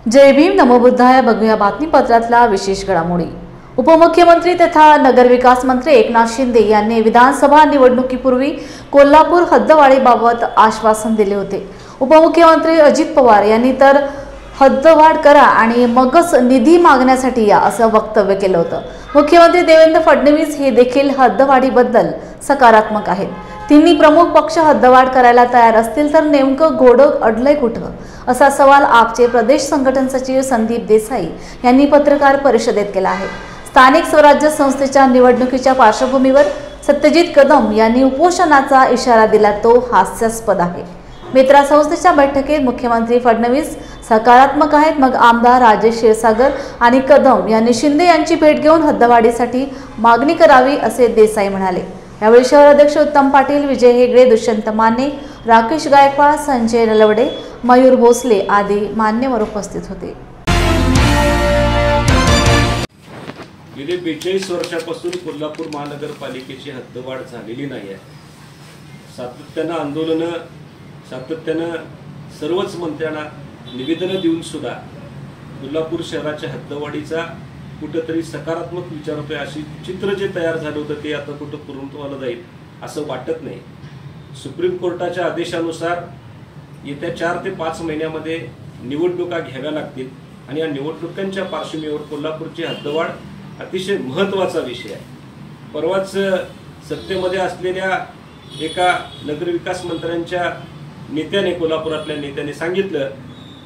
जय भीम नमो बुद्धाय। बघूया बातमीपत्रातला विशेष घडामोडी। उपमुख्यमंत्री तथा नगरविकास मंत्री एकनाथ शिंदे यांनी विधानसभा निवडणुकीपूर्वी कोल्हापूर हद्दवाढीबाबत आश्वासन दिले होते। उपमुख्यमंत्री अजित पवार यांनी तर हद्दवाढ करा आणि मगच निधी मागण्यासाठी या असं वक्तव्य केलं होतं। मुख्यमंत्री देवेंद्र फडणवीस हे देखील हद्दवाढीबद्दल सकारात्मक आहेत। तिन्ही प्रमुख पक्ष हद्दवाढ करायला तयार असतील तर नेमकं घोडं अडलंय कुठं, असा सवाल आपचे प्रदेश संघटन सचिव संदीप देसाई यांनी पत्रकार परिषदेत केला आहे। स्थानिक स्वराज्य संस्थेच्या निवडणुकीच्या पार्श्वभूमीवर सत्यजित कदम यांनी उपोषणाचा इशारा दिला, तो हास्यास्पद आहे। मित्रा संस्थेच्या बैठकीत मुख्यमंत्री फडणवीस सकारात्मक आहेत, मग आमदार राजेश क्षीरसागर आणि कदम यांनी शिंदे यांची भेट घेऊन हद्दवाढीसाठी मागणी करावी असे देसाई म्हणाले। यावेळी शहर अध्यक्ष उत्तम पाटील, विजय हेगडे, दुष्यंत माने, राकेश गायकवाड, संजय नलवडे, मयूर भोसले आदी मान्यवर उपस्थित होते। गेली 42 वर्षापासून कोल्हापूर महानगरपालिकेची हद्दवाढ झालेली नाही आहे। सातत्यानं आंदोलन, सातत्यानं सर्वच मंत्र्यांना निवेदन देऊन सुद्धा कोल्हापूर शहराच्या हद्दवाढीचा कुठेतरी सकारात्मक विचार होतोय अशी चित्र जे तयार झालं होतं ते आता कुठं पूर्णत्वाला जाईल असं वाटत नाही। सुप्रीम कोर्टाच्या आदेशानुसार येत्या 4 ते 5 महिन्यामध्ये निवडणुका घ्याव्या लागतील आणि या निवडणुकांच्या पार्श्वभूमीवर कोल्हापूरची हद्दवाढ अतिशय महत्त्वाचा विषय आहे। परवाच सत्तेमध्ये असलेल्या एका नगरविकास मंत्र्यांच्या नेत्याने, कोल्हापुरातल्या नेत्याने सांगितलं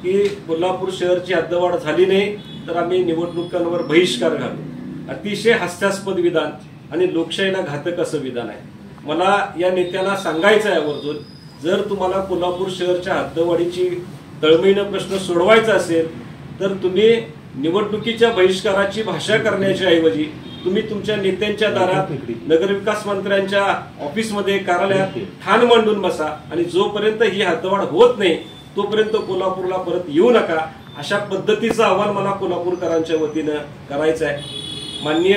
की कोल्हापूर शहरची हद्दवाढ झाली नाही तर आम्ही निवडणुकांवर बहिष्कार घालू। अतिशय हास्यास्पद विधान आणि लोकशाहीला घातक असं विधान आहे। मला या नेत्यांना सांगायचं आहे आवर्जून, जर तुम्हाला कोल्हापूर शहरच्या हद्दवाढीची तळमळीनं प्रश्न सोडवायचा असेल तर तुम्ही निवडणुकीच्या बहिष्काराची भाषा करण्याच्या ऐवजी तुम्ही तुमच्या नेत्यांच्या दारात, नगरविकास मंत्र्यांच्या ऑफिसमध्ये, कार्यालयात ठाण मांडून बसा आणि जोपर्यंत ही हद्दवाढ होत नाही तोपर्यंत कोल्हापूरला परत येऊ नका, अशा पद्धतीचं आव्हान मला कोल्हापूरकरांच्या वतीनं करायचं आहे। माननीय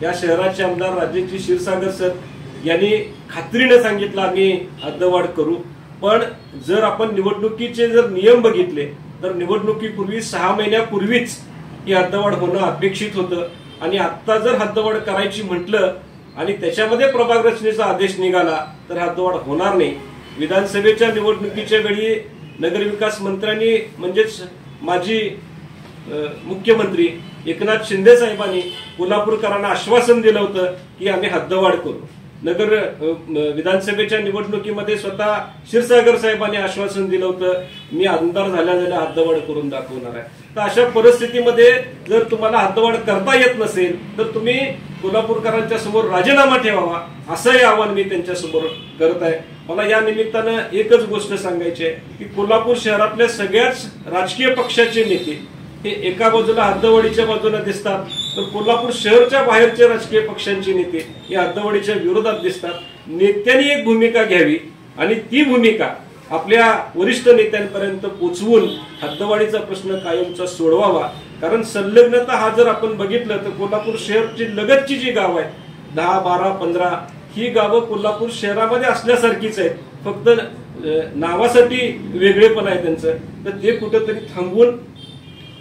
या शहराचे आमदार राजेश क्षीरसागर सर यांनी खात्रीने सांगितलं आम्ही हद्दवाढ करू, पण जर आपण निवडणुकीचे जर नियम बघितले तर निवडणुकीपूर्वी 6 महिन्यापूर्वीच ही हद्दवाढ होणं अपेक्षित होतं आणि आता जर हद्दवाढ करायची म्हटलं आणि त्याच्यामध्ये प्रभाग रचनेचा आदेश निघाला तर हद्दवाढ होणार नाही। विधानसभेच्या निवडणुकीच्या वेळी नगरविकास मंत्र्यांनी म्हणजेच माजी मुख्यमंत्री एकनाथ शिंदे साहेबांनी कोल्हापूरकरांना आश्वासन दिलं होतं की आम्ही हद्दवाढ करू। विधानसभेच्या निवडणुकीमध्ये स्वतः क्षीरसागर साहेबांनी आश्वासन दिलं होतं मी आमदार झाल्या हद्दवाढ करून दाखवणार आहे। तर अशा परिस्थितीमध्ये जर तुम्हाला हद्दवाढ करता येत नसेल तर तुम्ही कोल्हापूरकरांच्या समोर राजीनामा ठेवावा असंही आवाहन मी त्यांच्या समोर करत आहे। मला या निमित्तानं एकच गोष्ट सांगायची आहे की कोल्हापूर शहरातल्या सगळ्याच राजकीय पक्षाचे नेते हे एका बाजूला हद्दवाढीच्या बाजूने दिसतात, तर कोल्हापूर शहरच्या बाहेरचे राजकीय पक्षांचे नेते या हद्दवाढीच्या विरोधात दिसतात। नेत्यांनी एक भूमिका घ्यावी आणि ती भूमिका आपल्या वरिष्ठ नेत्यांपर्यंत पोहोचवून हद्दवाढीचा प्रश्न कायमचा सोडवावा। कारण संलग्नता हा जर आपण बघितलं तर कोल्हापूर शहरची लगतची जी गाव आहेत 10, 12, 15 ही गावं कोल्हापूर शहरामध्ये असल्यासारखीच आहेत, फक्त नावासाठी वेगळेपण आहे त्यांचं, तर ते कुठेतरी थांबवून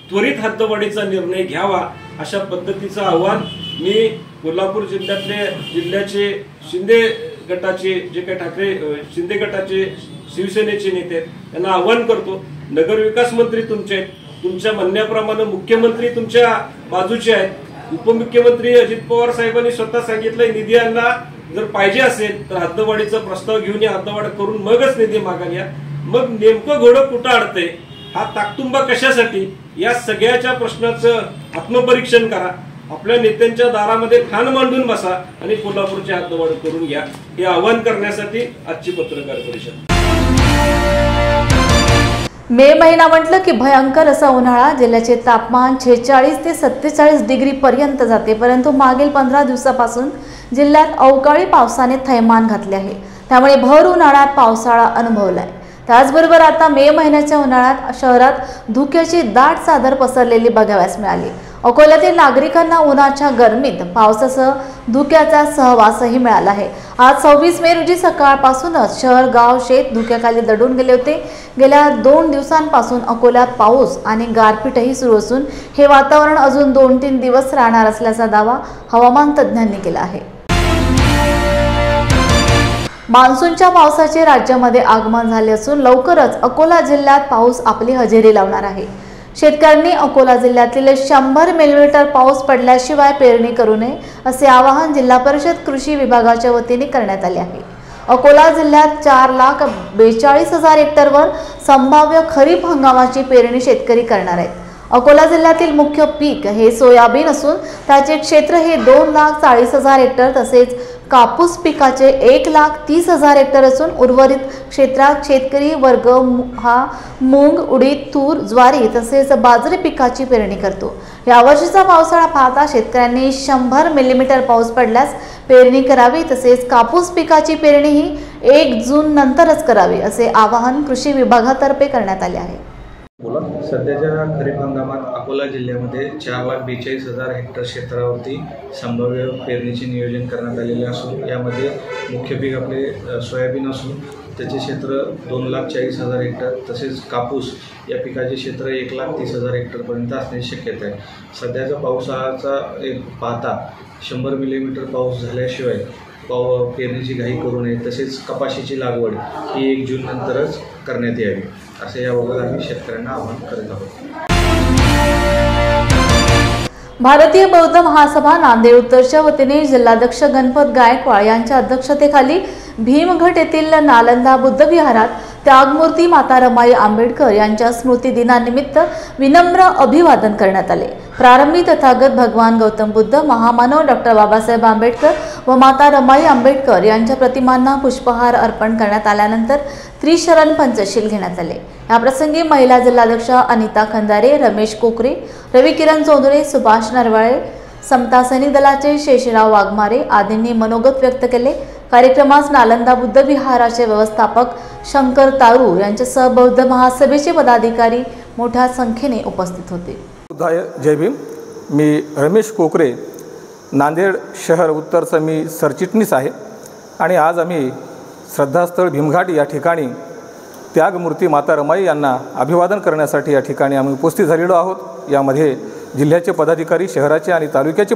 त्वरित हद्दवाढीचा निर्णय घ्यावा अशा पद्धतीचं आव्हान मी कोल्हापूर जिल्ह्याचे शिंदे गटाचे जे काही ठाकरे शिंदे गटाचे शिवसेनेचे नेते आहेत त्यांना आव्हान करतो। नगरविकास मंत्री तुमचे आहेत, तुमच्या म्हणण्याप्रमाणे मुख्यमंत्री तुमच्या बाजूचे आहेत। उपमुख्यमंत्री अजित पवार साहेबांनी स्वतः सांगितलंय निधी यांना जर पाहिजे असेल तर हद्दवाढीचा प्रस्ताव घेऊन या हद्दवाढ करून मगच निधी मागायला। मग नेमकं घोडं कुठं अडतंय, हा ताकतुंबा कशासाठी, या सगळ्याच्या प्रश्नाचं आत्मपरीक्षण करा। आपल्या नेत्यांच्या दारामध्ये ठाण मांडून बसा आणि कोल्हापूरची हद्दवाढ करून घ्या, हे आवाहन करण्यासाठी आजची पत्रकार परिषद। मे महिना म्हटलं की भयंकर असा उन्हाळा। जिल्ह्याचे तापमान 46 ते 47 डिग्री पर्यंत जाते, परंतु मागील 15 दिवसापासून जिल्ह्यात अवकाळी पावसाने थैमान घातले आहे, त्यामुळे भर उन्हाळ्यात पावसाळा अनुभवलाय। त्याचबरोबर आता मे महिन्याच्या उन्हाळ्यात शहरात धुक्याची दाट चादर पसरलेली बघावयास मिळाली। अकोल्यातील नागरिकांना उन्हाच्या गरमीत पावसासह धुक्याचा सहवासही मिळाला आहे। आज 26 मे रोजी सकाळपासूनच शहर गाव शेत धुक्याखाली दडून गेले होते। गेल्या 2 दिवसांपासून अकोल्यात पाऊस आणि गारपीटही सुरू असून हे वातावरण अजून 2-3 दिवस राहणार असल्याचा दावा हवामान तज्ज्ञांनी केला आहे। मान्सूनच्या पावसाचे राज्यामध्ये आगमन झाले असून लवकरच अकोला जिल्ह्यात पाऊस आपली हजेरी लावणार आहे। शेतकऱ्यांनी अकोला जिल्ह्यातील 100 मिलीमीटर पाऊस पडल्याशिवाय पेरणी करू नये असे आवाहन जिल्हा परिषद कृषी विभागाच्या वतीने करण्यात आले आहे। अकोला जिल्ह्यात 4,42,000 हेक्टरवर संभाव्य खरीप हंगामाची पेरणी शेतकरी करणार आहेत। अकोला जिल्ह्यातील मुख्य पीक हे सोयाबीन असून त्याचे क्षेत्र हे 2,40,000 हेक्टर तसेच कापूस पिकाचे 1,30,000 हेक्टर असून उर्वरित क्षेत्रात शेतकरी वर्ग हा मूग, उडीद, तूर, ज्वारी तसेच बाजरी पिकाची पेरणी करतो। यावर्षीचा पावसाळा पाहता शेतकऱ्यांनी 100 मिलीमीटर पाऊस पडल्यास पेरणी करावी तसेच कापूस पिकाची पेरणी ही 1 जून नंतरच करावी असे आवाहन कृषी विभागातर्फे करण्यात आले आहे। सध्याच्या खरीप हंगामात अकोला जिल्ह्यामध्ये 4,42,000 हेक्टर क्षेत्रावरती संभाव्य पेरणीचे नियोजन करण्यात आलेले असून यामध्ये मुख्य पीक आपले सोयाबीन असून त्याचे क्षेत्र 2,40,000 हेक्टर तसेच कापूस या पिकाचे क्षेत्र 1,30,000 हेक्टरपर्यंत असण्याची शक्यता आहे। सध्याचा पावसाचा पाहता 100 मिलीमीटर पाऊस झाल्याशिवाय पेरणीची घाई करू नये तसेच कपाशीची लागवड ही 1 जून नंतरच करण्यात यावी असे याबाबत आम्ही शेतकऱ्यांना आवाहन करत आहोत। भारतीय बौद्ध महासभा नांदेड उत्तरच्या वतीने जिल्हाध्यक्ष गणपत गायकवाड यांच्या अध्यक्षतेखाली भीमघट येथील नालंदा बुद्ध विहारात त्यागमूर्ती माता रमाई आंबेडकर यांच्या स्मृती दिनानिमित्त विनम्र अभिवादन करण्यात आले। प्रारंभी तथागत भगवान गौतम बुद्ध, महामानव डॉक्टर बाबासाहेब आंबेडकर व माता रमाई आंबेडकर यांच्या प्रतिमांना पुष्पहार अर्पण करण्यात आल्यानंतर त्रिशरण पंचशील घेण्यात आले। याप्रसंगी महिला जिल्हाध्यक्ष अनिता खंदारे, रमेश कोकरे, रवी किरण चौधरी, सुभाष नरवाळे, समता सैनिक दलाचे शेषराव वाघमारे आदींनी मनोगत व्यक्त केले। कार्यक्रमास नालंदा बुद्ध विहाराचे व्यवस्थापक शंकर तारू यांच्यासह बौद्ध महासभेचे पदाधिकारी मोठ्या संख्येने उपस्थित होते। जय भीम। मी रमेश कोकरे, नांदेड शहर उत्तरचा मी सरचिटणीस आहे आणि आज आम्ही श्रद्धास्थळ भीमघाट या ठिकाणी त्यागमूर्ती माता रमाई यांना अभिवादन करण्यासाठी या ठिकाणी आम्ही उपस्थित झालेलो आहोत। यामध्ये जिल्ह्याचे पदाधिकारी, शहराचे आणि तालुक्याचे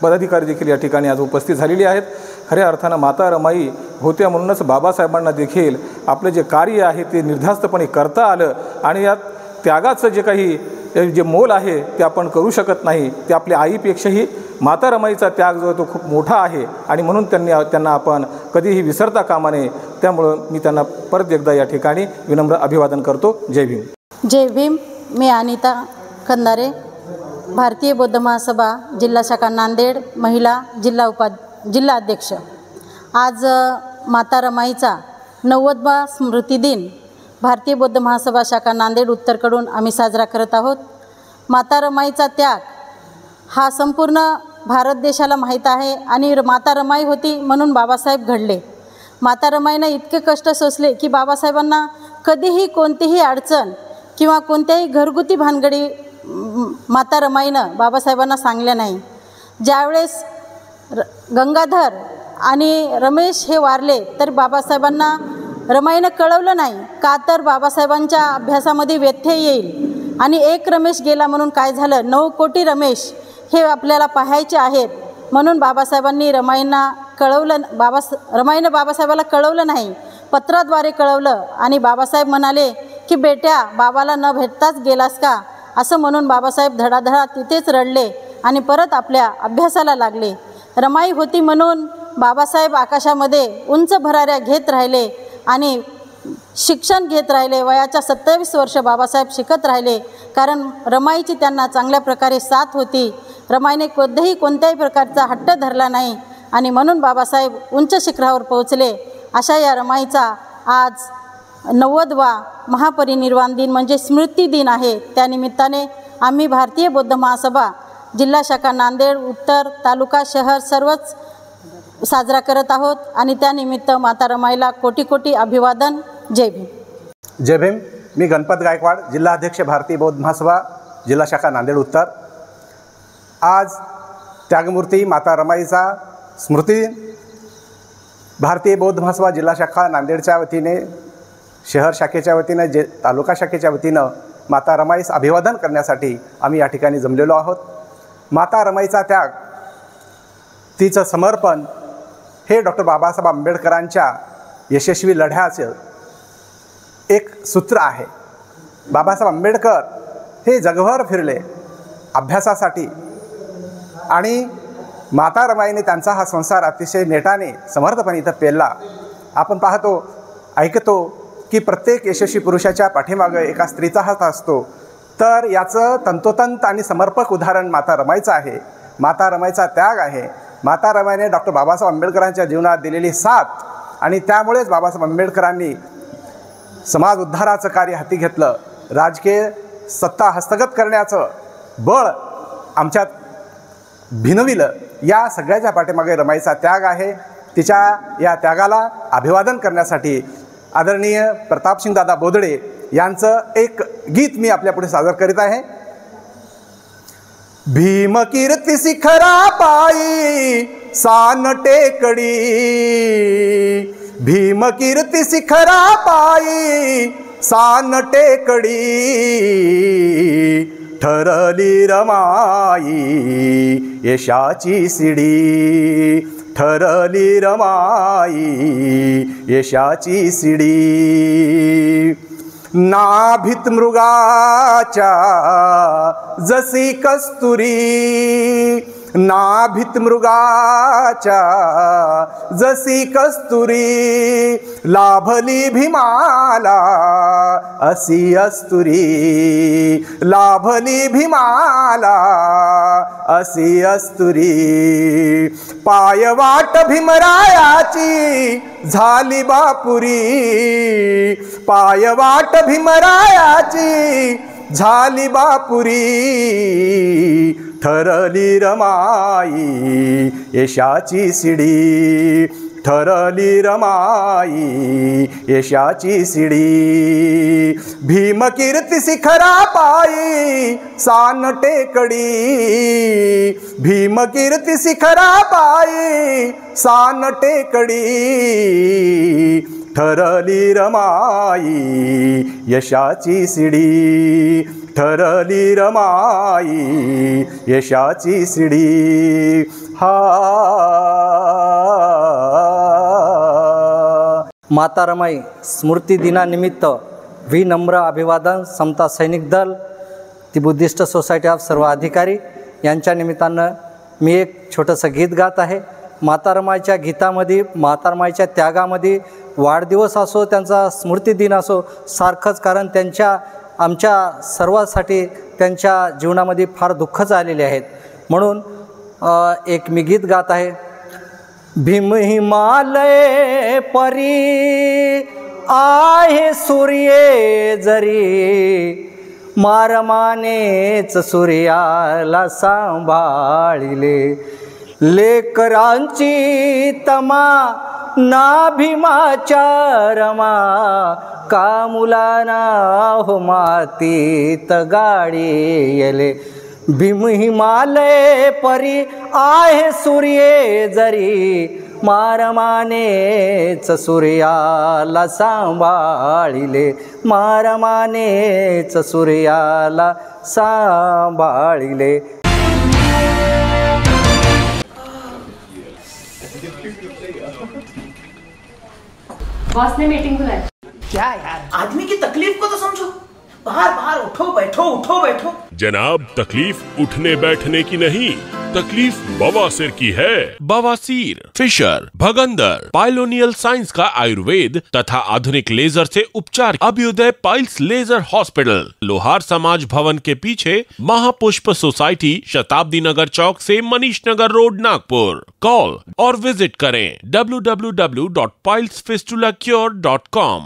पदाधिकारी देखील या ठिकाणी आज उपस्थित झालेले आहेत। खऱ्या अर्थानं माता रमाई होत्या म्हणूनच बाबासाहेबांना देखील आपले जे कार्य आहे ते निर्धास्तपणे करता आलं आणि यात त्यागाचं जे काही जे मोल आहे ते आपण करू शकत नाही। ते आपल्या आईपेक्षाही माता रमाईचा त्याग जो तो खूप मोठा आहे आणि म्हणून त्यांना आपण कधीही विसरता कामा नये। त्यामुळं मी त्यांना परत एकदा या ठिकाणी विनम्र अभिवादन करतो। जय भीम। जय भीम। मी अनिता खंदारे, भारतीय बौद्ध महासभा जिल्हा शाखा नांदेड, महिला जिल्हा अध्यक्ष। आज माता रमाईचा 90वा स्मृती दिन भारतीय बौद्ध महासभा शाखा नांदेड उत्तरकडून आम्ही साजरा करत आहोत। माता रमाईचा त्याग हा संपूर्ण भारत देशाला माहीत आहे आणि माता रमाई होती म्हणून बाबासाहेब घडले। माता रमाईने इतके कष्ट सोसले की बाबासाहेबांना कधीही कोणतीही अडचण किंवा कोणत्याही घरगुती भानगडी माता रमाईनं बाबासाहेबांना सांगल्या नाही। ज्यावेळेस गंगाधर आणि रमेश हे वारले तर बाबासाहेबांना रमाईनं कळवलं नाही, का तर बाबासाहेबांच्या अभ्यासामध्ये व्यत्यय येईल आणि एक रमेश गेला म्हणून काय झालं, 9 कोटी रमेश हे आपल्याला पाहायचे आहेत म्हणून बाबासाहेबांनी रमाईंना कळवलं। रमाईनं बाबासाहेबाला कळवलं नाही, पत्राद्वारे कळवलं आणि बाबासाहेब म्हणाले की बेट्या बाबाला न भेटताच गेलास का, असं म्हणून बाबासाहेब धडाधडा तिथेच रडले आणि परत आपल्या अभ्यासाला लागले। रमाई होती म्हणून बाबासाहेब आकाशामध्ये उंच भराऱ्या घेत राहिले आणि शिक्षण घेत राहिले। वयाच्या 27 वर्ष बाबासाहेब शिकत राहिले कारण रमाईची त्यांना चांगल्या प्रकारे साथ होती। रमाईने कोणत्याही प्रकारचा हट्ट धरला नाही आणि म्हणून बाबासाहेब उंच शिखरावर पोहोचले। अशा या रमाईचा आज 90वा महापरिनिर्वाण दिन म्हणजे स्मृती दिन आहे। त्यानिमित्ताने आम्ही भारतीय बौद्ध महासभा जिल्हा शाखा नांदेड उत्तर तालुका शहर सर्वच साजरा करत आहोत आणि त्यानिमित्त माता रमाईला कोटी कोटी अभिवादन। जय भीम। जय भीम। मी गणपत गायकवाड, जिल्हाध्यक्ष भारतीय बौद्ध महासभा जिल्हा शाखा नांदेड उत्तर। आज त्यागमूर्ती माता रमाईचा स्मृती भारतीय बौद्ध महासभा जिल्हा शाखा नांदेडच्या वतीने, शहर शाखेच्या वतीने, तालुका शाखेच्या वतीनं माता रमाईस अभिवादन करण्यासाठी आम्ही या ठिकाणी जमलेलो आहोत. माता रमाईचा त्याग, तिचं समर्पण हे डॉक्टर बाबासाहेब आंबेडकरांच्या यशस्वी लढ्याचं एक सूत्र आहे. बाबासाहेब आंबेडकर हे जगभर फिरले अभ्यासासाठी आणि माता रमाईने त्यांचा हा संसार अतिशय नेटाने समर्थपणे इथं पेलला. आपण पाहतो, ऐकतो की प्रत्येक यशस्वी पुरुषाच्या पाठीमागं एका स्त्रीचा हात असतो. तर याचं तंतोतंत आणि समर्पक उदाहरण माता रमाईचं आहे. माता रमाईचा त्याग आहे. माता रमाईने डॉक्टर बाबासाहेब आंबेडकरांच्या जीवनात दिलेली साथ आणि त्यामुळेच बाबासाहेब आंबेडकरांनी समाज उद्धाराचं कार्य हाती घेतलं. राजकीय सत्ता हस्तगत करण्याचं बळ आमच्यात भिनविलं. या सगळ्याच्या पाठीमागे रमाईचा त्याग आहे. तिच्या या त्यागाला अभिवादन करण्यासाठी आदरणीय प्रतापसिंग दादा बोदडे यांचं एक गीत मी आपल्यापुढे सादर करीत आहे. भीम कीर्ती शिखरा पायी सान टेकडी, भीम कीर्ती शिखरा पायी सान टेकडी, ठरली रमाई यशाची शिडी, ठरली रमाई यशाची शिडी. नाभित मृगाच्या जशी कस्तुरी, नाभित मृगाच्या जशी कस्तुरी, लाभली भीमाला असी अस्तुरी, लाभली भीमाला असी अस्तुरी. पायवाट भीमरायाची झाली बापुरी, पायवाट भीमरायाची झाली बापुरी, ठरली रमाई यशाची शिडी, ठरली रमाई यशाची शिडी. भीम कीर्ती शिखरा पायी सान टेकडी, भीम कीर्ती शिखरा पायी सान टेकडी, ठरली रमाई यशाची शिडी, ठरली रमाई यशाची शिडी. हा माता रमाई स्मृती दिनानिमित्त विनम्र अभिवादन समता सैनिक दल, ती बुद्धिस्ट सोसायटी ऑफ सर्व अधिकारी यांच्या निमित्तानं मी एक छोटंसं गीत गात आहे. माता रमाईच्या गीतामध्ये, माता रमाईच्या त्यागामध्ये वाढदिवस असो, त्यांचा स्मृतिदिन असो, सारखंच. कारण त्यांच्या आमच्या सर्वांसाठी त्यांच्या जीवनामध्ये फार दुःखच आलेले आहेत. म्हणून एक मी गीत गात आहे. भीम हिमालय परी आहे सूर्ये जरी, मारमानेच सूर्याला सांभाळिले, लेकरांची तमा ना भीमाच्या रमा, का मुलाना हो मातीत गाडी येले. भीम हिमालय परी आहे सूर्ये जरी, मारमानेच सूर्याला सांभाळिले, मारमानेच सूर्याला सांभाळिले. बॉस ने मीटिंग बुलाई. क्या यार, आदमी की तकलीफ को तो समझो. बाहर बाहर उठो बैठो, उठो बैठो. जनाब, तकलीफ उठने बैठने की नहीं, तकलीफ बवासीर की है. बवासीर, फिशर, भगंदर, पाइलोनियल साइंस का आयुर्वेद तथा आधुनिक लेजर से उपचार. अभ्युदय पाइल्स लेजर हॉस्पिटल, लोहार समाज भवन के पीछे, महापुष्प सोसाइटी, शताब्दी नगर चौक से मनीष नगर रोड, नागपुर. कॉल और विजिट करें www.pilesfistulacure.com.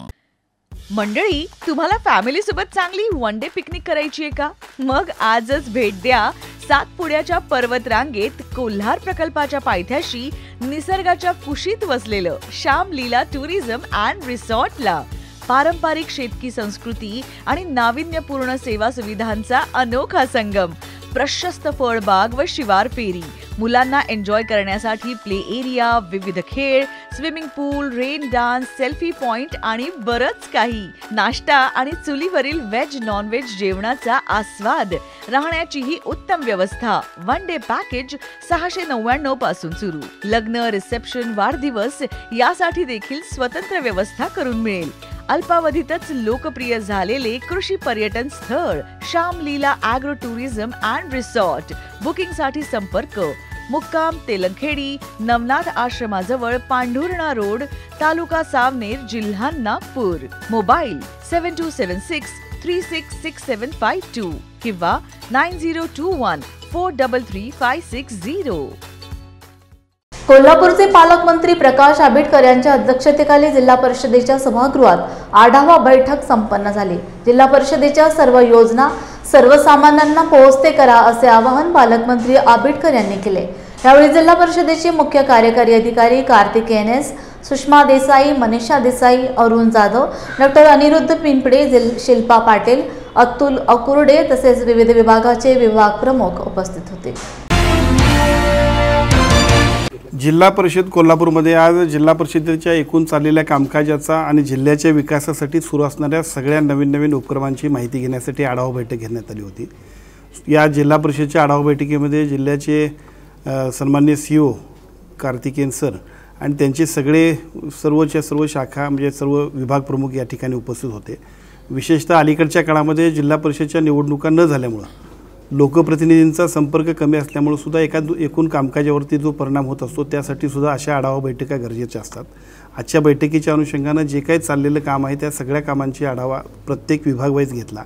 मंडळी, तुम्हाला फॅमिली सोबत चांगली वन डे पिकनिक करायची आहे का? मग आजच भेट द्या सातपुड्याच्या पर्वत रांगेत कोल्हार प्रकल्पाच्या पायथ्याशी निसर्गाच्या कुशीत वसलेलं श्याम लीला टुरिझम अँड रिसॉर्टला. पारंपरिक शेतकी संस्कृती आणि नाविन्यपूर्ण सेवा सुविधांचा अनोखा संगम. प्रशस्त फळबाग व शिवार फेरी, मुलांना एन्जॉय करण्यासाठी प्ले एरिया, विविध खेळ, स्विमिंग पूल, रेन डान्स, सेल्फी पॉइंट आणि बरंच काही. नाश्ता आणि चुलीवरील व्हेज नॉन व्हेज जेवणाचा आस्वाद, राहण्याची ही उत्तम व्यवस्था. वन डे पॅकेज 699 पासून सुरू. लग्न, रिसेप्शन, वाढदिवस यासाठी देखील स्वतंत्र व्यवस्था करून मिळेल. अल्पावधीतच लोकप्रिय झालेले कृषी पर्यटन स्थळ Shyamlila agro tourism and resort. बुकिंगसाठी संपर्क मुक्काम तेलंगखेडी, नवनाथ आश्रमाजवळ, पांढुर्णा रोड, तालुका सावनेर, जिल्हा नागपूर. मोबाईल 7276366752 किंवा 9021433560. कोल्हापूरचे पालकमंत्री प्रकाश आंबेडकर यांच्या अध्यक्षतेखाली जिल्हा परिषदेच्या सभागृहात आढावा बैठक संपन्न झाली. जिल्हा परिषदेच्या सर्व योजना सर्वसामान्यांना पोहोचते करा असे आवाहन पालकमंत्री आंबेडकर यांनी केले. यावेळी जिल्हा परिषदेचे मुख्य कार्यकारी अधिकारी कार्तिकेय NS, सुषमा देसाई, मनीषा देसाई, अरुण जाधव, डॉक्टर अनिरुद्ध पिंपडे, शिल्पा पाटील, अतुल अकुर्डे तसेच विविध विभागाचे विभाग प्रमुख उपस्थित होते. जिल्हा परिषद कोल्हापूरमध्ये आज जिल्हा परिषदेच्या एकूण चाललेल्या कामकाजाचा आणि जिल्ह्याच्या विकासासाठी सुरू असणाऱ्या सगळ्या नवीन उपक्रमांची माहिती घेण्यासाठी आढावा बैठक घेण्यात आली होती. या जिल्हा परिषदेच्या आढावा बैठकीमध्ये जिल्ह्याचे सन्माननीय CEO कार्तिकेयन सर आणि त्यांचे सर्वच्या सर्व शाखा म्हणजे सर्व विभाग प्रमुख या ठिकाणी उपस्थित होते. विशेषतः अलीकडच्या काळामध्ये जिल्हा परिषदेच्या निवडणुका न झाल्यामुळं लोकप्रतिनिधींचा संपर्क कमी असल्यामुळे सुद्धा एकूण कामकाजावरती जो परिणाम होत असतो त्यासाठी सुद्धा अशा आढावा बैठका गरजेच्या असतात. आजच्या बैठकीच्या अनुषंगानं जे काही चाललेलं काम आहे त्या सगळ्या कामांची आढावा प्रत्येक विभाग वाईज घेतला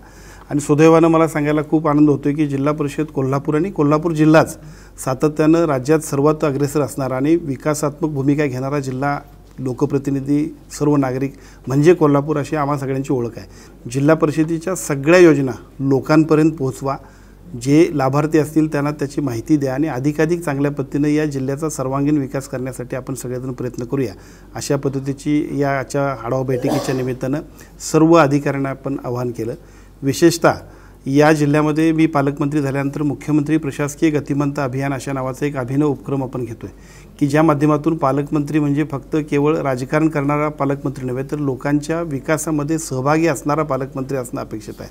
आणि सुदैवानं मला सांगायला खूप आनंद होतो की जिल्हा परिषद कोल्हापूर आणि कोल्हापूर जिल्हाच सातत्यानं राज्यात सर्वात अग्रेसर असणारा आणि विकासात्मक भूमिका घेणारा जिल्हा, लोकप्रतिनिधी, सर्व नागरिक म्हणजे कोल्हापूर अशी आम्हा सगळ्यांची ओळख आहे. जिल्हा परिषदेच्या सगळ्या योजना लोकांपर्यंत पोहोचवा, जे लाभार्थी असतील त्यांना त्याची माहिती द्या आणि अधिकाधिक चांगल्या पद्धतीनं या जिल्ह्याचा सर्वांगीण विकास करण्यासाठी आपण सगळेजण प्रयत्न करूया अशा पद्धतीची याच्या आढावा बैठकीच्या निमित्तानं सर्व अधिकाऱ्यांना आपण आवाहन केलं. विशेषतः या जिल्ह्यामध्ये मी पालकमंत्री झाल्यानंतर मुख्यमंत्री प्रशासकीय गतिमंत अभियान अशा नावाचा एक अभिनव उपक्रम आपण घेतो आहे की ज्या माध्यमातून पालकमंत्री म्हणजे फक्त केवळ राजकारण करणारा पालकमंत्री नव्हे तर लोकांच्या विकासामध्ये सहभागी असणारा पालकमंत्री असणं अपेक्षित आहे.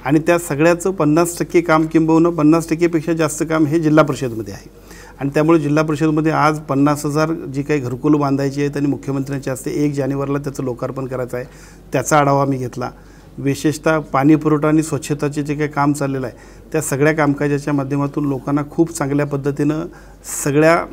आणि त्या सगळ्याचं 50% काम किंबहुना 50%पेक्षा जास्त काम हे जिल्हा परिषदमध्ये आहे आणि त्यामुळे जिल्हा परिषदमध्ये आज 50,000 जी काही घरकुलं बांधायची आहेत आणि मुख्यमंत्र्यांच्या हस्ते 1 जानेवारीला त्याचं लोकार्पण करायचं आहे त्याचा आढावा मी घेतला. विशेषतः पाणी पुरवठा आणि स्वच्छताचे जे काही काम चाललेलं आहे त्या सगळ्या कामकाजाच्या माध्यमातून लोकांना खूप चांगल्या पद्धतीनं सगळ्या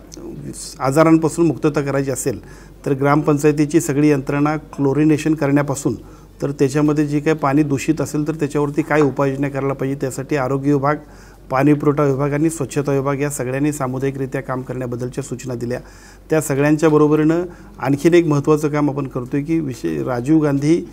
आजारांपासून मुक्तता करायची असेल तर ग्रामपंचायतीची सगळी यंत्रणा क्लोरिनेशन करण्यापासून तर त्याच्यामध्ये जे काही पाणी दूषित असेल तर त्याच्यावरती काय उपाययोजना करायला पाहिजे त्यासाठी आरोग्य विभाग, पाणी पुरवठा विभाग आणि स्वच्छता विभाग या सगळ्यांनी सामुदायिकरित्या काम करण्याबद्दलच्या सूचना दिल्या. त्या सगळ्यांच्या बरोबरीनं आणखीन एक महत्त्वाचं काम आपण करतो आहे की राजीव गांधी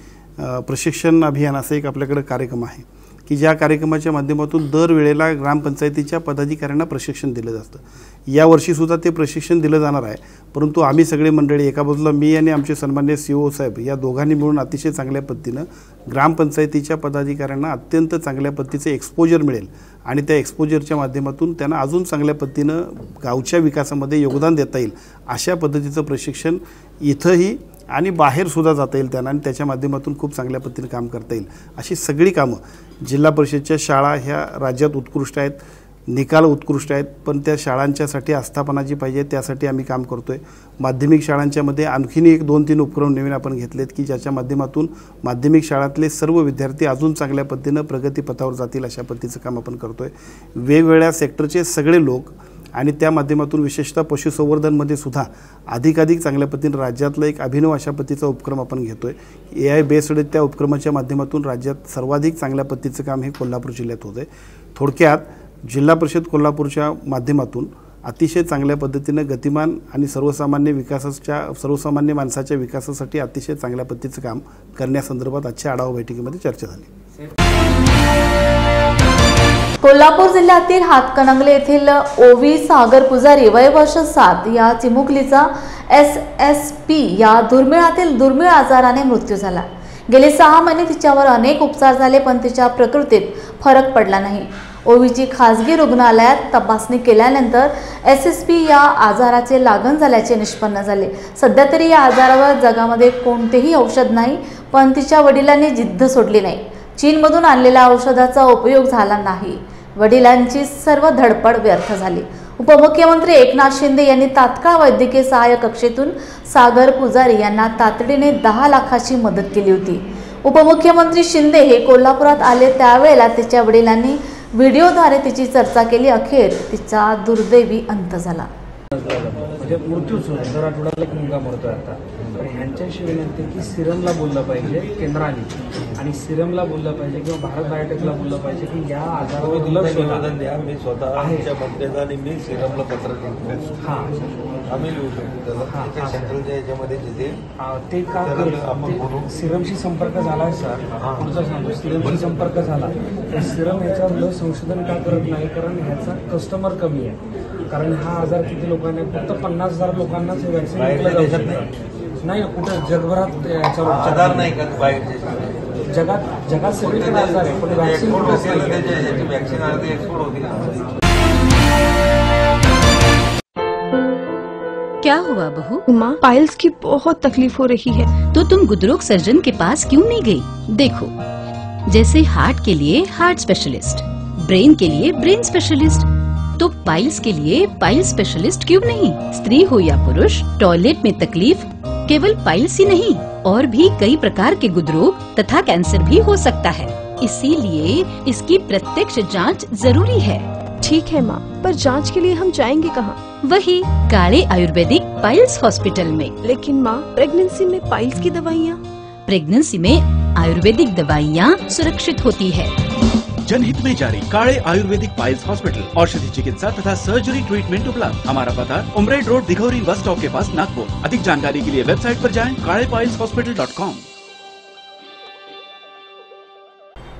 प्रशिक्षण अभियान असं एक आपल्याकडे कार्यक्रम आहे की ज्या कार्यक्रमाच्या माध्यमातून दरवेळेला ग्रामपंचायतीच्या पदाधिकाऱ्यांना प्रशिक्षण दिलं जातं. यावर्षीसुद्धा ते प्रशिक्षण दिलं जाणार आहे, परंतु आम्ही सगळे मंडळी एका बाजूला मी आणि आमचे सन्मान्य CEO साहेब या दोघांनी मिळून अतिशय चांगल्या पद्धतीनं ग्रामपंचायतीच्या पदाधिकाऱ्यांना अत्यंत चांगल्या पद्धतीचे एक्सपोजर मिळेल आणि त्या एक्सपोजरच्या माध्यमातून त्यांना अजून चांगल्या पद्धतीनं गावच्या विकासामध्ये योगदान देता येईल अशा पद्धतीचं प्रशिक्षण इथंही आणि बाहेरसुद्धा जाता येईल त्यांना आणि त्याच्या माध्यमातून खूप चांगल्या पद्धतीने काम करता येईल. अशी सगळी कामं जिल्हा परिषदच्या शाळा ह्या राज्यात उत्कृष्ट आहेत, निकाल उत्कृष्ट आहेत, पण त्या शाळांच्यासाठी आस्थापना जी पाहिजे त्यासाठी आम्ही काम करतो आहे. माध्यमिक शाळांच्यामध्ये आणखीन 1-2-3 उपक्रम नवीन आपण घेतलेत की ज्याच्या माध्यमातून माध्यमिक शाळातले सर्व विद्यार्थी अजून चांगल्या पद्धतीनं प्रगतीपथावर जातील अशा पद्धतीचं काम आपण करतो आहे. वेगवेगळ्या सेक्टरचे सगळे लोक आणि त्या माध्यमातून विशेषतः पशुसंवर्धनमध्ये सुद्धा अधिकाधिक चांगल्या पद्धतीने राज्यातला एक अभिनव अशा पद्धतीचा उपक्रम आपण घेतो आहे. AI बेस्ड त्या उपक्रमाच्या माध्यमातून राज्यात सर्वाधिक चांगल्या पद्धतीचं काम हे कोल्हापूर जिल्ह्यात होतं आहे. थोडक्यात जिल्हा परिषद कोल्हापूरच्या माध्यमातून अतिशय चांगल्या पद्धतीनं गतिमान आणि सर्वसामान्य माणसाच्या विकासासाठी अतिशय चांगल्या पद्धतीचं काम करण्यासंदर्भात आजच्या आढावा बैठकीमध्ये चर्चा झाली. कोल्हापूर जिल्ह्यातील हातकणंगले येथील ओवी सागर पुजारी वय वर्ष 7 या चिमुकलीचा SSP या दुर्मिळातील दुर्मिळ आजाराने मृत्यू झाला. गेले 6 महिने तिच्यावर अनेक उपचार झाले, पण तिच्या प्रकृतीत फरक पडला नाही. ओवीची खासगी रुग्णालयात तपासणी केल्यानंतर SSP या आजाराचे लागण झाल्याचे निष्पन्न झाले. सध्या तरी या आजारावर जगामध्ये कोणतेही औषध नाही, पण तिच्या वडिलांनी जिद्द सोडली नाही. चीनमधून आणलेल्या औषधाचा उपयोग झाला नाही. वडिलांची सर्व धडपड व्यर्थ झाली. उपमुख्यमंत्री एकनाथ शिंदे यांनी तात्काळ वैद्यकीय सहाय्य कक्षेतून सागर पुजारी यांना तातडीने 10 लाखाची मदत केली होती. उपमुख्यमंत्री शिंदे हे कोल्हापुरात आले त्यावेळेला तिच्या वडिलांनी व्हिडिओद्वारे तिची चर्चा केली. अखेर तिचा दुर्दैवी अंत झाला. म्हणजे मृत्यूच होतो. दर आठवड्याला एक मुलगा मरतोय आता. पण ह्यांच्याशी विनंती की सिरमला बोललं पाहिजे केंद्राने, आणि सिरमला बोललं पाहिजे किंवा भारत बायोटेकला बोललं पाहिजे की या आजारावर संशोधन द्या. मी स्वतः आमच्या मंत्र्यांनी मी सिरमला पत्र लिहिलं. हां, आम्ही लिहू शकतो त्याला सेंट्रलच्या याच्यामध्ये जिथे ते का सिरमशी संपर्क झाला सर. पुढचा सांगतो, सिरमशी संपर्क झाला तर सिरम ह्याच्यावर संशोधन का करत नाही? कारण ह्याचा कस्टमर कमी आहे. कारण हा आजार किती लोकांना, फक्त 50,000 लोकांनाच हे वॅक्सिन नाही. कुठं जगभरात याच्यावर आधार नाही का बाहेर जगात सगळीकडे आजार आहे, पण वॅक्सिन एक्सपोर्ट होती ना. क्या हुआ बहू? माँ, पाइल्स की बहुत तकलीफ हो रही है। तो तुम गुदरोग सर्जन के पास क्यों नहीं गई? देखो, जैसे हार्ट के लिए हार्ट स्पेशलिस्ट, ब्रेन के लिए ब्रेन स्पेशलिस्ट, तो पाइल्स के लिए पाइल स्पेशलिस्ट क्यों नहीं? स्त्री हो या पुरुष, टॉयलेट में तकलीफ केवल पाइल्स ही नहीं, और भी कई प्रकार के गुदरोग तथा कैंसर भी हो सकता है। इसीलिए इसकी प्रत्यक्ष जांच जरूरी है। ठीक है माँ, पर जांच के लिए हम जाएंगे कहाँ? वही काले आयुर्वेदिक पाइल्स हॉस्पिटल में। लेकिन माँ, प्रेगनेंसी में पाइल्स की दवाइयाँ? प्रेगनेंसी में आयुर्वेदिक दवाइयाँ सुरक्षित होती है। जनहित में जारी काले आयुर्वेदिक पाइल्स हॉस्पिटल, औषधि चिकित्सा तथा सर्जरी ट्रीटमेंट उपलब्ध। हमारा पता उमरेड रोड, दिघौरी बस स्टॉप के पास, नागपुर। अधिक जानकारी के लिए वेबसाइट पर जाएं kalepileshospital.com।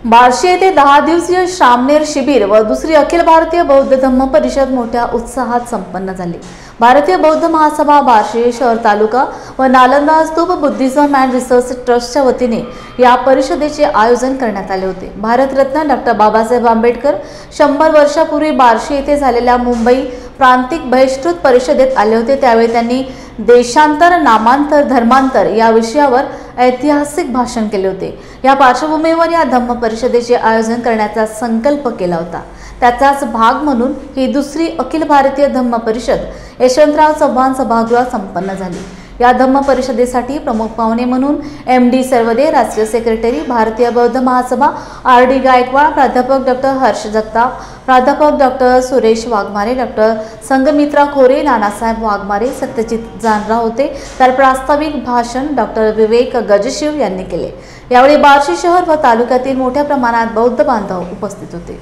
बार्शी येथे 10 दिवसीय श्रामणेर शिबिर व दुसरी अखिल भारतीय बौद्ध धम्म परिषद मोठ्या उत्साहात संपन्न झाली। भारतीय बौद्ध महासभा बार्शी शहर तालुका व नालंदा स्तूप बुद्धिझम अँड रिसर्च ट्रस्टच्या वतीने या परिषदेचे आयोजन करण्यात आले होते। भारतरत्न डॉक्टर बाबासाहेब आंबेडकर 100 वर्षापूर्वी बार्शी येथे झालेल्या मुंबई प्रांतिक बहिष्कृत परिषदेत आले होते। त्यावेळी त्यांनी देशांतर, नामांतर, धर्मांतर या विषयावर ऐतिहासिक भाषण केले होते। या पार्श्वभूमीवर या धम्म परिषदेचे आयोजन करण्याचा संकल्प केला होता। त्याचाच भाग म्हणून ही दुसरी अखिल भारतीय धम्म परिषद यशवंतराव चव्हाण सभागृहात संपन्न झाली। या धम्म परिषदेसाठी प्रमुख पाहुणे म्हणून MD सर्वदे, राष्ट्रीय सेक्रेटरी भारतीय बौद्ध महासभा RD गायकवाड, प्राध्यापक डॉक्टर हर्ष जगताप, प्राध्यापक डॉक्टर सुरेश वाघमारे, डॉक्टर संगमित्रा खोरे, नानासाहेब वाघमारे, सत्यजित जानराव होते। तर प्रास्ताविक भाषण डॉक्टर विवेक गजशिव यांनी केले। यावेळी बार्शी शहर व तालुक्यातील मोठ्या प्रमाणात बौद्ध बांधव उपस्थित होते।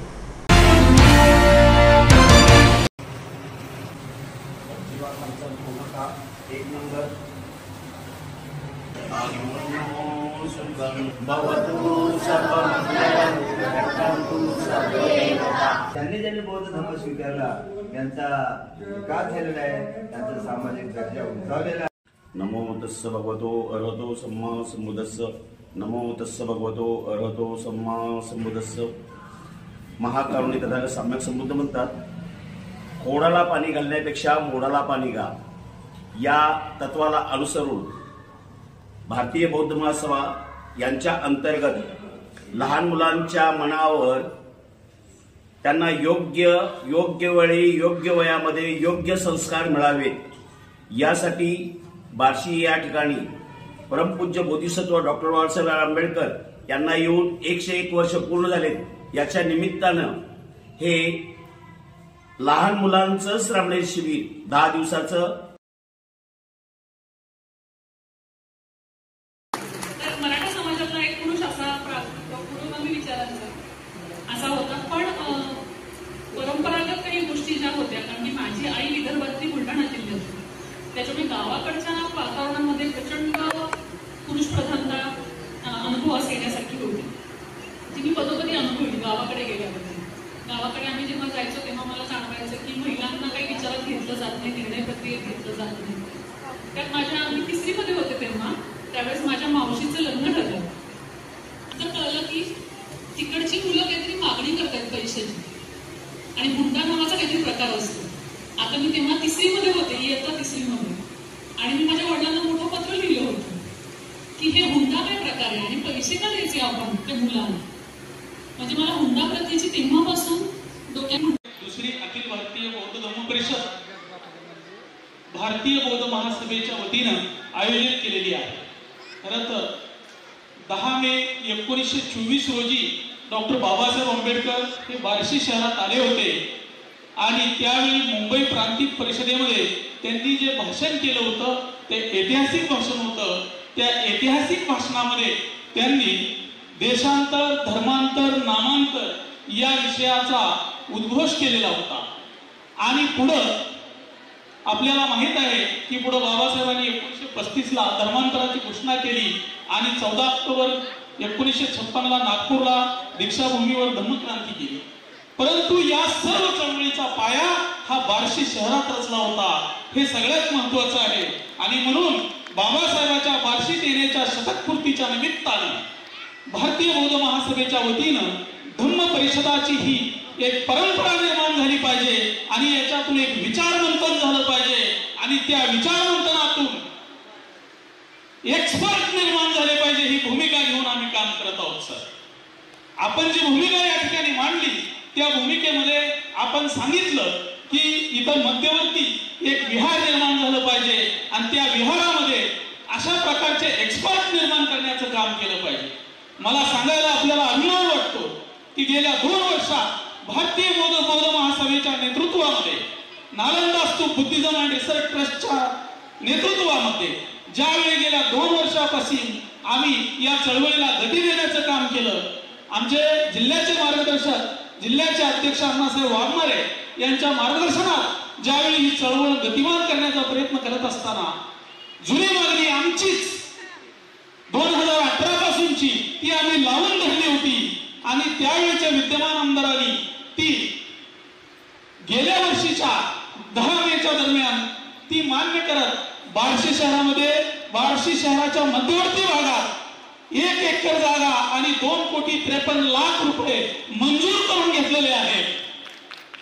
त्यांनी ज्यांनी बौद्ध धर्म स्वीकारला त्यांचा विकास झालेला आहे, त्यांचा सामाजिक दर्जा उंचावलेला आहे। नमो तस्स भगवतो अरहतो सम्मा संबुद्धस्स। नमो तस्स भगवतो अरहतो सम्मा संबुद्धस्स। महाकारुणी तथागत सम्यक संबुद्ध म्हणतात, खोडाला पाणी घालण्यापेक्षा मोडाला पाणी घाल या तत्वाला अनुसरून भारतीय बौद्ध महासभा यांच्या अंतर्गत लहान मुलांच्या मनावर त्यांना योग्य वेळी, योग्य वयामध्ये योग्य संस्कार मिळावेत यासाठी बार्शी या ठिकाणी परमपूज्य बोधिसत्व डॉक्टर बाबासाहेब आंबेडकर यांना येऊन 101 वर्ष पूर्ण झालेत। याच्या निमित्तानं हे लहान मुलांचं श्रामणेर शिबिर 10 दिवसाचं मराठा समाजातला एक पुरुष पुरोगामी विचारांचा असा होता, पण परंपरागत काही गोष्टी ज्या होत्या, कारण की माझी आई विदर्भातली बुलढाणा जिल्ह्यात, त्याच्यामुळे गावाकडच्या वातावरणामध्ये प्रचंड पुरुष प्रधानता अनुभवास येण्यासारखी होती, जी मी पदोपदी अनुभवली गावाकडे गेल्यावर। गावाकडे आम्ही जेव्हा जायचो तेव्हा मला जाणवायचं की महिलांना काही विचारात घेतलं जात नाही, निर्णय प्रक्रियेत घेतलं जात नाही। त्यात मी 3री मध्ये होते तेव्हा, त्यावेळेस माझ्या मावशीचं लग्न ठरलं आणि हुंडा नावाचा काहीतरी प्रकार असतो. आता मी तेव्हा 3रीमध्ये होते, इयत्ता 3रीमध्ये, आणि मी माझ्या वडिलांना मोठं पत्र लिहिलं होतं की हे हुंडा काय प्रकार आहे आणि पैसे का द्यायचे आपण त्या मुलांना. म्हणजे मला हुंडा प्रथेची तेव्हापासून डोक्यात. दुसरी अखिल भारतीय बौद्ध धम्म परिषद भारतीय बौद्ध महासभेच्या वतीनं आयोजित केलेली आहे. खरं तर 10 मे 1924 रोजी डॉक्टर बाबासाहेब आंबेडकर हे बार्शी शहरात आले होते आणि त्यावेळी मुंबई प्रांतिक परिषदेमध्ये त्यांनी जे भाषण केलं होतं ते ऐतिहासिक भाषण होतं. त्या ऐतिहासिक भाषणामध्ये त्यांनी देशांतर, धर्मांतर, नामांतर या विषयाचा उद्घोष केलेला होता. आणि पुढं आपल्याला माहित आहे की पुढं बाबासाहेबांनी 1935ला धर्मांतराची घोषणा केली आणि 14 ऑक्टोबर 1956ला नागपूरला दीक्षाभूमीवर धम्मक्रांती केली. परंतु या सर्व चळवळीचा पाया हा बार्शी शहरात रचला होता. हे सगळ्यात महत्वाचं आहे. आणि म्हणून बाबासाहेबांच्या बार्शीत येण्याच्या शतकपूर्तीच्या निमित्ताने भारतीय बौद्ध महासभेच्या वतीनं धम्म परिषदाची ही एक परंपरा निर्माण झाली पाहिजे आणि याच्यातून एक विचारमंथन झालं पाहिजे आणि त्या विचारमंथनातून एक्सपर्ट निर्माण झाले पाहिजे. ही भूमिका घेऊन आम्ही काम करत आहोत. सर, आपण जी भूमिका या ठिकाणी मांडली त्या भूमिकेमध्ये आपण सांगितलं की इथं मध्यवर्ती एक विहार निर्माण झालं पाहिजे आणि त्या विहारामध्ये अशा प्रकारचे एक्सपर्ट निर्माण करण्याचं काम केलं पाहिजे. मला सांगायला आपल्याला अभिमान वाटतो की गेल्या 2 वर्षात भारतीय बौद्ध महासभेच्या नेतृत्वामध्ये नालंदा स्तूप बुद्धिझम अँड रिसर्च ट्रस्टच्या नेतृत्वामध्ये ज्यावेळी गेल्या 2 वर्षापासून आम्ही या चळवळीला गती देण्याचं काम केलं, आमचे जिल्ह्याचे मार्गदर्शक, जिल्ह्याचे अध्यक्ष अण्णासाहेब वाघमारे यांच्या मार्गदर्शनात ज्यावेळी ही चळवळ गतिमान करण्याचा प्रयत्न करत असताना जुनी मागणी आमचीच 2018 पासूनची ती आम्ही लावून धरली होती आणि त्यावेळीच्या विद्यमान आमदारांनी ती गेल्या वर्षीच्या 10 मेच्या दरम्यान ती मान्य करत बार्शी शहरामध्ये, बार्शी शहराच्या मध्यवर्ती भागात 1 एकर जागा आणि 2,53,00,000 रुपये मंजूर करून घेतलेले आहेत.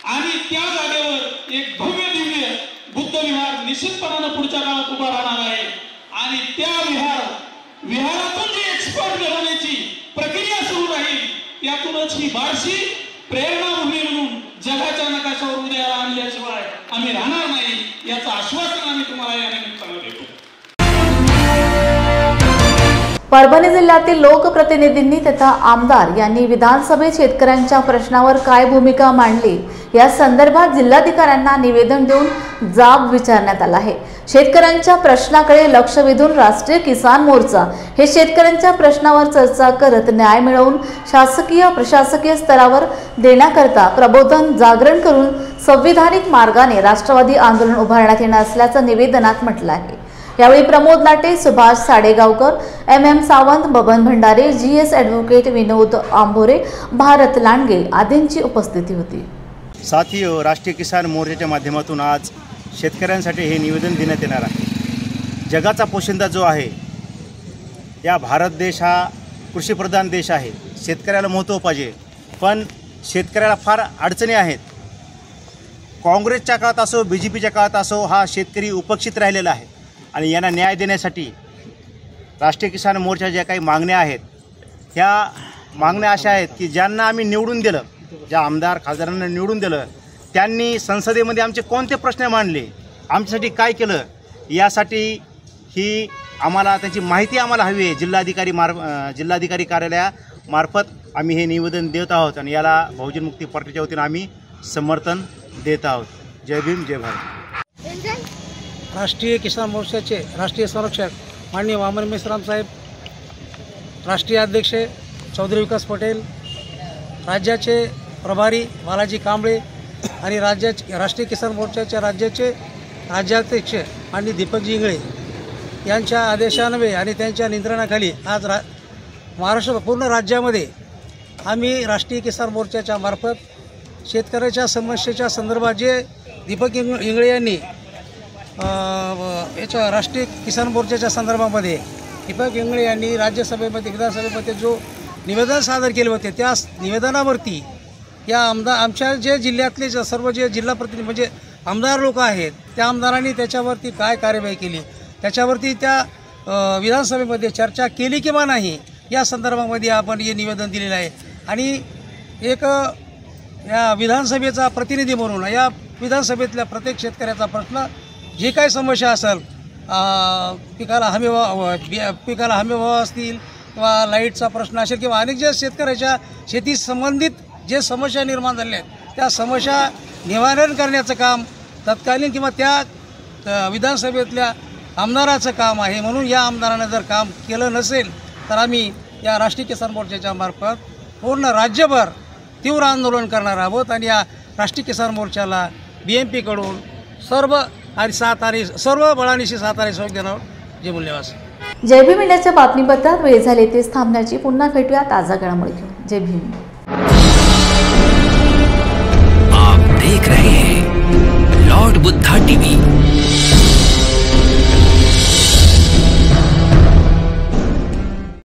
आणि त्या जागेवर एक भव्य दिव्य बुद्ध विहार निश्चितपणानं पुढच्या काळात उभा राहणार आहे. आणि त्या विहारातून जी एक्सपर्ट घडवण्याची प्रक्रिया सुरू राहील त्यातूनच ही बार्शी प्रेरणाभूमी म्हणून जगाच्या नकाशावर उदयाला आणल्याशिवाय आम्ही राहणार नाही याचं आश्वासन आम्ही तुम्हाला या निमित्तानं देतो. परभणी जिल्ह्यातील लोकप्रतिनिधींनी तथा आमदार यांनी विधानसभेत शेतकऱ्यांच्या प्रश्नावर काय भूमिका मांडली या संदर्भात जिल्हाधिकाऱ्यांना निवेदन देऊन जाब विचारण्यात आला आहे. शेतकऱ्यांच्या प्रश्नाकडे लक्ष वेधून राष्ट्रीय किसान मोर्चा हे शेतकऱ्यांच्या प्रश्नावर चर्चा करत न्याय मिळवून शासकीय प्रशासकीय स्तरावर देण्याकरता प्रबोधन जागरण करून संविधानिक मार्गाने राष्ट्रवादी आंदोलन उभारण्यात येणार असल्याचं निवेदनात म्हटलं आहे. यावेळी Pramod Late, Subhash Sadegaonkar, MM Sawant, Baban Bhandare, GS advocate, Vinod Ambore, Bharat Landge आदींची उपस्थिती होती. साथियो, राष्ट्रीय किसान मोर्चाच्या माध्यमातून आज शेतकऱ्यांसाठी हे निवेदन देण्यात येणार आहे. जगाचा पोशिंदा जो आहे, या भारत देश हा कृषीप्रधान देश आहे. शेतकऱ्याला महत्त्व पाहिजे, पण शेतकऱ्याला फार अडचणी आहेत. काँग्रेसच्या काळात असो, BJPच्या काळात असो, हा शेतकरी उपेक्षित राहिलेला आहे. आणि यांना न्याय देण्यासाठी राष्ट्रीय किसान मोर्चा ज्या काही मागण्या आहेत, ह्या मागण्या अशा आहेत की ज्यांना आम्ही निवडून दिलं, ज्या आमदार खासदारांना निवडून दिलं, त्यांनी संसदेमध्ये आमचे कोणते प्रश्न मांडले, आमच्यासाठी काय केलं, यासाठी ही आम्हाला त्याची माहिती आम्हाला हवी आहे. जिल्हाधिकारी कार्यालयामार्फत आम्ही हे निवेदन देत आहोत आणि याला बहुजन मुक्ती पार्टीच्या वतीनं आम्ही समर्थन देत आहोत. जय भीम, जय भारत. राष्ट्रीय किसान मोर्चाचे राष्ट्रीय संरक्षक माननीय वामन मेश्राम साहेब, राष्ट्रीय अध्यक्ष चौधरी विकास पटेल, राज्याचे प्रभारी बालाजी कांबळे आणि राष्ट्रीय किसान मोर्चाच्या राज्याध्यक्ष माननीय दीपकजी इंगळे यांच्या आदेशान्वये आणि त्यांच्या नियंत्रणाखाली आज महाराष्ट्र पूर्ण राज्यामध्ये आम्ही राष्ट्रीय किसान मोर्चाच्या मार्फत शेतकऱ्याच्या समस्येच्या संदर्भात जे दीपक इंगळे यांनी याच्या राष्ट्रीय किसान मोर्चाच्या संदर्भामध्ये दीपक इंगळे यांनी राज्यसभेमध्ये विधानसभेमध्ये जो निवेदन सादर केले होते, त्या निवेदनावरती या आमच्या जे जिल्ह्यातले सर्व जे जिल्हा प्रतिनिधी म्हणजे आमदार लोक आहेत त्या आमदारांनी त्याच्यावरती काय कार्यवाही केली, त्याच्यावरती त्या विधानसभेमध्ये चर्चा केली किंवा नाही या संदर्भामध्ये आपण हे निवेदन दिलेलं आहे. आणि एक या विधानसभेचा प्रतिनिधी म्हणून या विधानसभेतल्या प्रत्येक शेतकऱ्याचा प्रश्न जे काही समस्या असेल, पिकाला हमीभाव असतील किंवा लाईटचा प्रश्न असेल किंवा अनेक जे शेतकऱ्याच्या शेती संबंधित जे समस्या निर्माण झालेल्या आहेत त्या समस्या निवारण करण्याचं काम तत्कालीन किंवा त्या विधानसभेतल्या आमदाराचं काम आहे. म्हणून या आमदारानं जर काम केलं नसेल तर आम्ही या राष्ट्रीय किसान मोर्चाच्या मार्फत पूर्ण राज्यभर तीव्र आंदोलन करणार आहोत आणि या राष्ट्रीय किसान मोर्चाला BMP कडून सर्व बळानिशी सातारी सहयोग देणार. जय मूल्यवास. जय भीम इंडियाच्या बातमीपत्रात वेळ झाली तेच थांबण्याची. पुन्हा भेटूया ताजा घडामोडी घेऊन. जय भीम. आप देख रहे हैं लॉर्ड बुद्धा टीवी.